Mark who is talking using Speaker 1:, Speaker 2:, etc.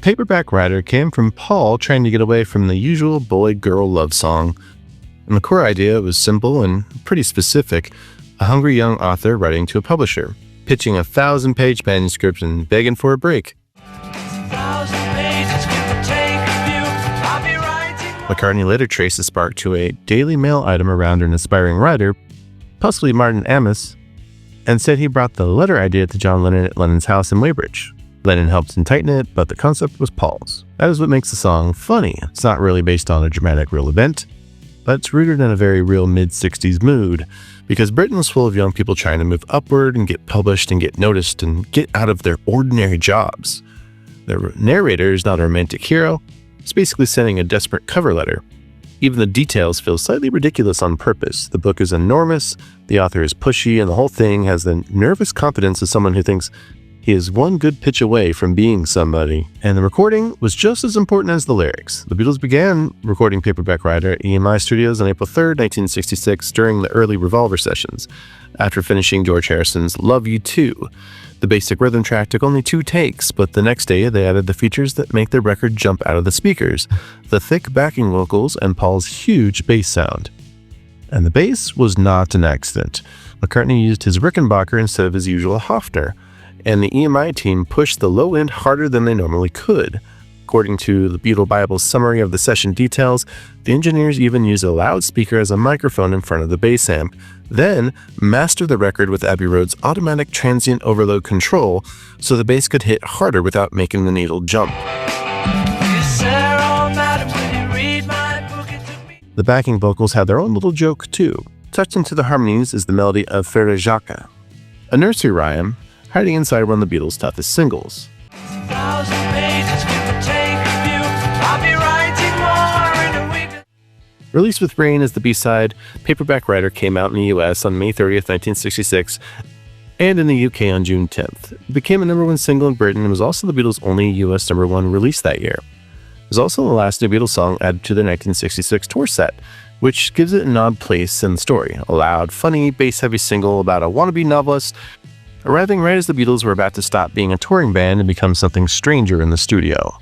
Speaker 1: Paperback Writer came from Paul trying to get away from the usual boy-girl love song. And the core idea was simple and pretty specific: a hungry young author writing to a publisher, pitching a 1,000-page manuscript and begging for a break. McCartney later traced the spark to a Daily Mail item around an aspiring writer, possibly Martin Amis, and said he brought the letter idea to John Lennon at Lennon's house in Weybridge. Lennon helped him tighten it, but the concept was Paul's. That is what makes the song funny. It's not really based on a dramatic real event, but it's rooted in a very real mid-60s mood, because Britain was full of young people trying to move upward and get published and get noticed and get out of their ordinary jobs. The narrator is not a romantic hero. It's basically sending a desperate cover letter. Even the details feel slightly ridiculous on purpose. The book is enormous, the author is pushy, and the whole thing has the nervous confidence of someone who thinks he is one good pitch away from being somebody. And the recording was just as important as the lyrics. The Beatles began recording Paperback Writer at EMI Studios on April 3, 1966, during the early Revolver sessions, after finishing George Harrison's Love You Too. The basic rhythm track took only 2 takes, but the next day they added the features that make the record jump out of the speakers: the thick backing vocals and Paul's huge bass sound. And the bass was not an accident. McCartney used his Rickenbacker instead of his usual Hofner, and the EMI team pushed the low end harder than they normally could. According to the Beatle Bible's summary of the session details, the engineers even used a loudspeaker as a microphone in front of the bass amp, then mastered the record with Abbey Road's automatic transient overload control so the bass could hit harder without making the needle jump. The backing vocals had their own little joke too. Tucked into the harmonies is the melody of Frère Jacques, a nursery rhyme hiding inside one of the Beatles' toughest singles. Released with Rain as the B-side, Paperback Writer came out in the US on May 30th, 1966, and in the UK on June 10th. It became a #1 single in Britain and was also the Beatles' only US #1 release that year. It was also the last new Beatles song added to their 1966 tour set, which gives it an odd place in the story: a loud, funny, bass-heavy single about a wannabe novelist, arriving right as the Beatles were about to stop being a touring band and become something stranger in the studio.